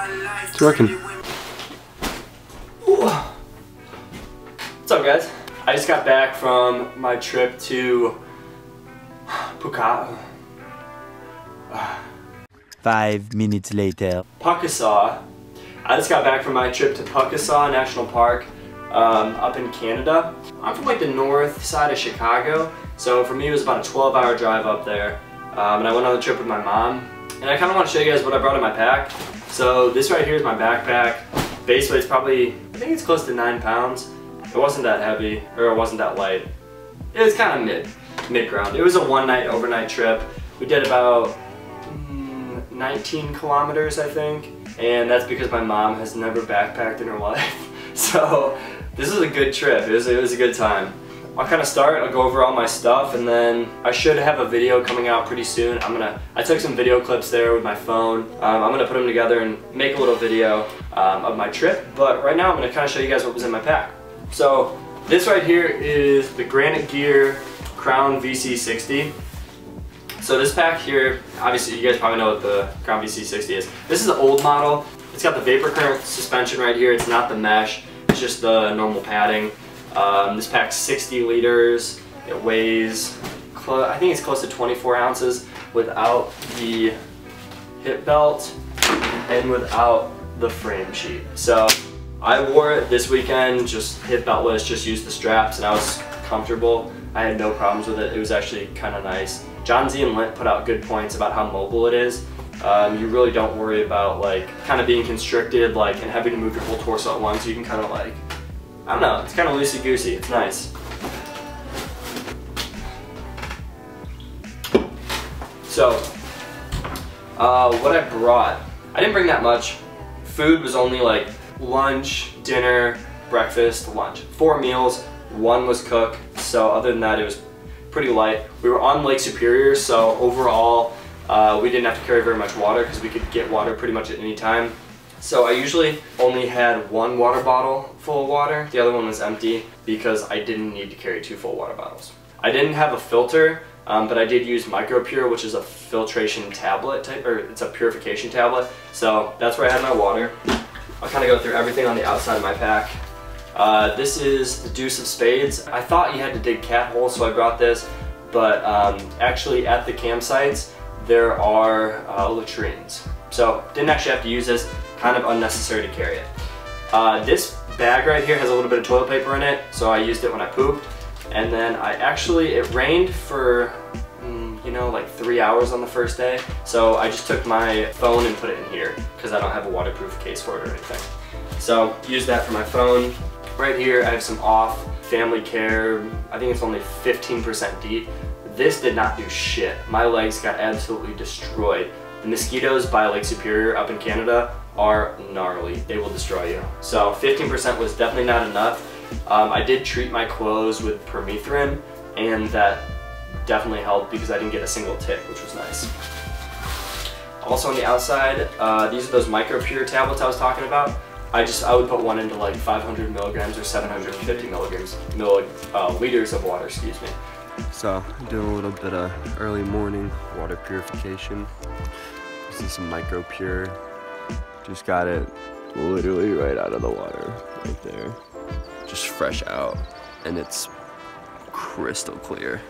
It's working. What's up, guys? I just got back from my trip to Pukaskwa. 5 minutes later. Pukaskwa. I just got back from my trip to Pukaskwa National Park up in Canada. I'm from like the north side of Chicago, so for me it was about a 12-hour drive up there. And I went on the trip with my mom. And I kind of want to show you guys what I brought in my pack. So this right here is my backpack. Base weight's probably, I think it's close to 9 pounds. It wasn't that heavy, or it wasn't that light. It was kind of mid-ground. It was a one-night overnight trip. We did about 19 kilometers, I think. And that's because my mom has never backpacked in her life. So this is a good trip. It was a good time. I'll kind of start, I'll go over all my stuff, and then I should have a video coming out pretty soon. I took some video clips there with my phone. I'm gonna put them together and make a little video of my trip. But right now I'm gonna kind of show you guys what was in my pack. So this right here is the Granite Gear Crown VC60. So this pack here, obviously you guys probably know what the Crown VC60 is. This is the old model. It's got the vapor current suspension right here. It's not the mesh, it's just the normal padding. This pack's 60 liters. It weighs, I think it's close to 24 ounces without the hip belt and without the frame sheet. So I wore it this weekend, just hip beltless, just used the straps, and I was comfortable. I had no problems with it. It was actually kind of nice. John Z and Lint put out good points about how mobile it is. You really don't worry about like kind of being constricted and having to move your whole torso at once. You can kind of I don't know, it's kind of loosey-goosey. It's nice. So, what I brought, I didn't bring that much. Food was only like lunch, dinner, breakfast, lunch. 4 meals, 1 was cooked, so other than that it was pretty light. We were on Lake Superior, so overall we didn't have to carry very much water because we could get water pretty much at any time. So I usually only had 1 water bottle full of water, the other one was empty because I didn't need to carry 2 full water bottles. I didn't have a filter, but I did use MicroPure, which is a filtration tablet type, or it's a purification tablet. So that's where I had my water. I'll kind of go through everything on the outside of my pack. This is the Deuce of Spades. I thought you had to dig cat holes, so I brought this, but actually at the campsites there are latrines. So didn't actually have to use this. Kind of unnecessary to carry it. This bag right here has a little bit of toilet paper in it, so I used it when I pooped. And then it rained for, you know, like 3 hours on the first day. So I just took my phone and put it in here because I don't have a waterproof case for it or anything. So use that for my phone. Right here I have some off family care. I think it's only 15% DEET. This did not do shit. My legs got absolutely destroyed. The mosquitoes by Lake Superior up in Canada are gnarly. They will destroy you. So 15% was definitely not enough. I did treat my clothes with permethrin, and that definitely helped because I didn't get a single tick, which was nice. Also on the outside, these are those MicroPure tablets I was talking about. I would put one into like 500 milligrams or 750 liters of water, excuse me. So, doing a little bit of early morning water purification. This is some MicroPure. Just got it literally right out of the water, right there. Just fresh out, and it's crystal clear.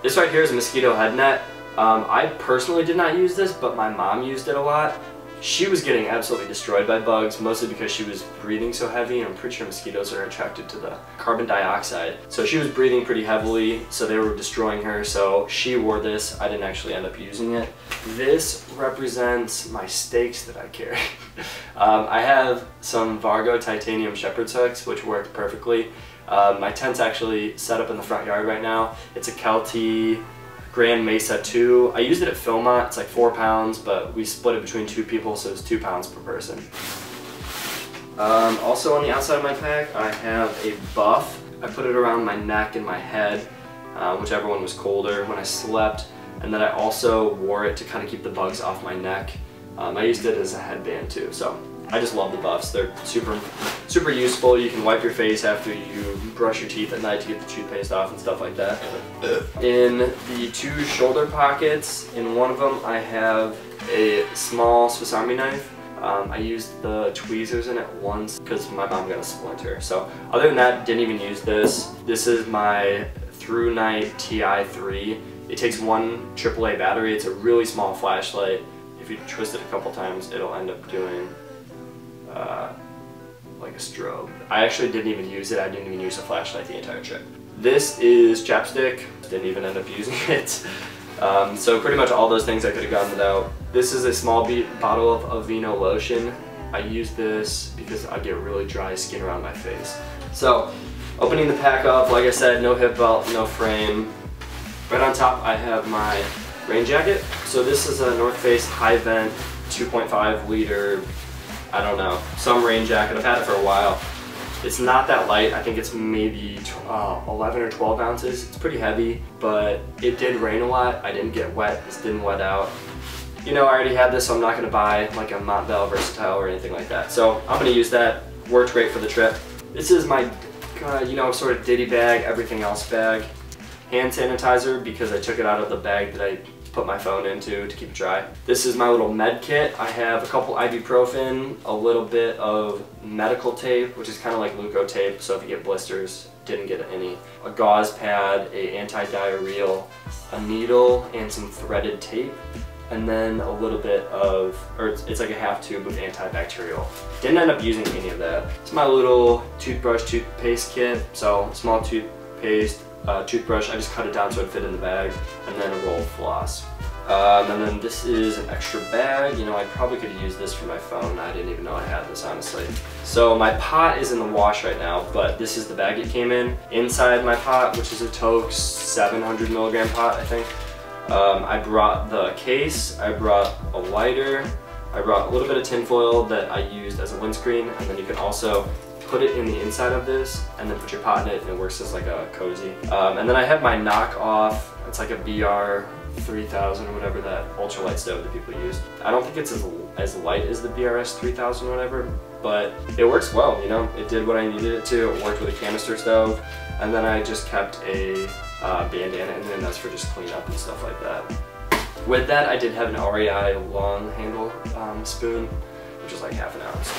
This right here is a mosquito head net. I personally did not use this, but my mom used it a lot. She was getting absolutely destroyed by bugs, mostly because she was breathing so heavy, and I'm pretty sure mosquitoes are attracted to the carbon dioxide. So she was breathing pretty heavily, so they were destroying her, so she wore this. I didn't actually end up using it. This represents my stakes that I carry. I have some Vargo titanium shepherd's hooks, which worked perfectly. My tent's actually set up in the front yard right now. It's a Kelty Grand Mesa 2. I used it at Philmont. It's like 4 pounds, but we split it between 2 people, so it's 2 pounds per person. Also on the outside of my pack, I have a buff. I put it around my neck and my head, whichever one was colder when I slept. And then I also wore it to kind of keep the bugs off my neck. I used it as a headband too, so I just love the buffs. They're super useful. You can wipe your face after you brush your teeth at night to get the toothpaste off and stuff like that. In the 2 shoulder pockets, in one of them I have a small Swiss Army knife. I used the tweezers in it once because my mom got a splinter. So other than that, didn't even use this. This is my Through Night TI3. It takes one AAA battery. It's a really small flashlight. If you twist it a couple times, it'll end up doing like a strobe. I actually didn't even use it. I didn't even use a flashlight the entire trip. This is chapstick. Didn't even end up using it. So pretty much all those things I could have gone without. This is a small bottle of Aveeno lotion. I use this because I get really dry skin around my face. So opening the pack up, like I said, no hip belt, no frame. Right on top I have my rain jacket. So this is a North Face high vent 2.5 liter, I don't know, some rain jacket. I've had it for a while. It's not that light. I think it's maybe 11 or 12 ounces. It's pretty heavy, but it did rain a lot. I didn't get wet. This didn't wet out. You know, I already had this, so I'm not gonna buy like a Mdaabii Versatile or anything like that. So I'm gonna use that. Worked great for the trip. This is my, you know, sort of ditty bag, everything else bag. Hand sanitizer because I took it out of the bag that I put my phone into to keep it dry. This is my little med kit. I have a couple ibuprofen, a little bit of medical tape, which is kind of like Leuko tape, so if you get blisters, didn't get any. A gauze pad, a anti-diarrheal, a needle, and some threaded tape. And then a little bit of, or it's like a half tube of antibacterial. Didn't end up using any of that. It's my little toothbrush, toothpaste kit. So small toothpaste, toothbrush, I just cut it down so it fit in the bag, and then a roll of floss. And then this is an extra bag. You know, I probably could use this for my phone. I didn't even know I had this, honestly. So my pot is in the wash right now, but this is the bag it came in. Inside my pot, which is a Toke 700 milligram pot, I think. I brought the case, I brought a lighter, I brought a little bit of tin foil that I used as a windscreen, and then you can also put it in the inside of this and then put your pot in it, and it works as like a cozy. And then I have my knockoff, it's like a BR 3000 or whatever, that ultralight stove that people use. I don't think it's as light as the BRS 3000 or whatever, but it works well, you know? It did what I needed it to. It worked with a canister stove, and then I just kept a bandana, and then that's for just cleanup and stuff like that. With that, I did have an REI long handle spoon, which is like half an ounce.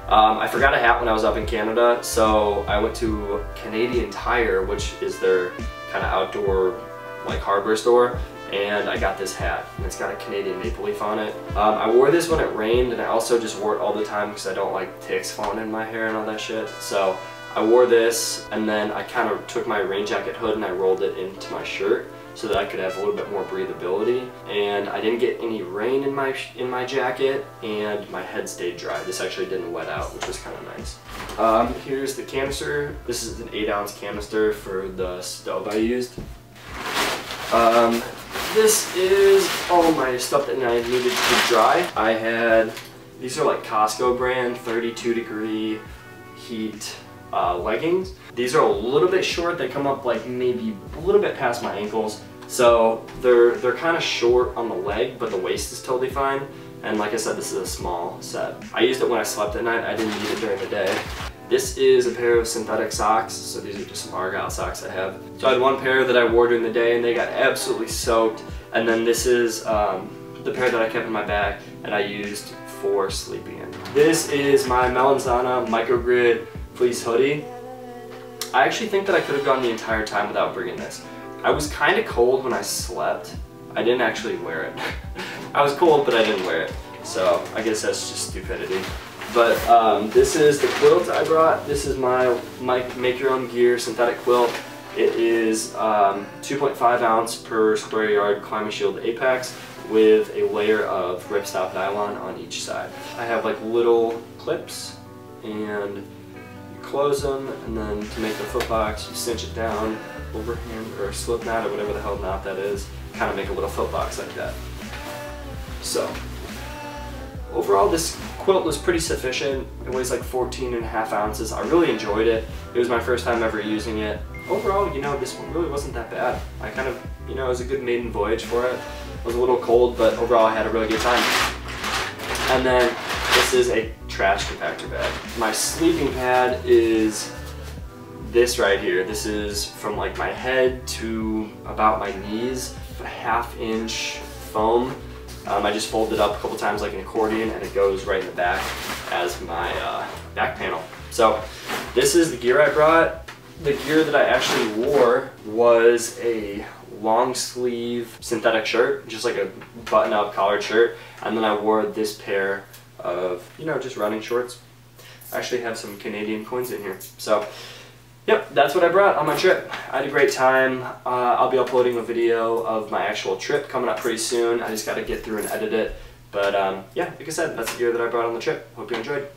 I forgot a hat when I was up in Canada, so I went to Canadian Tire, which is their kind of outdoor like hardware store, and I got this hat, and it's got a Canadian maple leaf on it. I wore this when it rained, and I also just wore it all the time because I don't like ticks falling in my hair and all that shit. So I wore this, and then I kind of took my rain jacket hood and I rolled it into my shirt so that I could have a little bit more breathability. And I didn't get any rain in my jacket, and my head stayed dry. This actually didn't wet out, which was kind of nice. Here's the canister. This is an 8-ounce canister for the stove I used. This is all my stuff that I needed to dry. I had, these are like Costco brand 32-degree heat leggings. These are a little bit short. They come up like maybe a little bit past my ankles. So they're kind of short on the leg, but the waist is totally fine. And like I said, this is a small set. I used it when I slept at night. I didn't need it during the day. This is a pair of synthetic socks. So these are just some Argyle socks I have. So I had one pair that I wore during the day and they got absolutely soaked. And then this is the pair that I kept in my bag and I used for sleeping in. This is my Melanzana microgrid fleece hoodie. I actually think that I could have gone the entire time without bringing this. I was kind of cold when I slept. I didn't actually wear it. I was cold, but I didn't wear it. So I guess that's just stupidity. But this is the quilt I brought. This is my Make Your Own Gear synthetic quilt. It is 2.5 ounce per square yard ClimaShield Apex with a layer of ripstop nylon on each side. I have like little clips, and you close them, and then to make the foot box, you cinch it down overhand or slip knot or whatever the hell knot that is. Kind of make a little foot box like that. So overall, this quilt was pretty sufficient. It weighs like 14.5 ounces. I really enjoyed it. It was my first time ever using it. Overall, you know, this one really wasn't that bad. I kind of, you know, it was a good maiden voyage for it. It was a little cold, but overall I had a really good time. And then this is a trash compactor bag. My sleeping pad is this right here. This is from like my head to about my knees, a 1/2 inch foam. I just fold it up a couple times like an accordion, and it goes right in the back as my back panel. So this is the gear I brought. The gear that I actually wore was a long sleeve synthetic shirt, just like a button up collared shirt, and then I wore this pair of, you know, just running shorts. I actually have some Canadian coins in here. So yep, that's what I brought on my trip. I had a great time. I'll be uploading a video of my actual trip coming up pretty soon. I just got to get through and edit it. But yeah, like I said, that's the gear that I brought on the trip. Hope you enjoyed.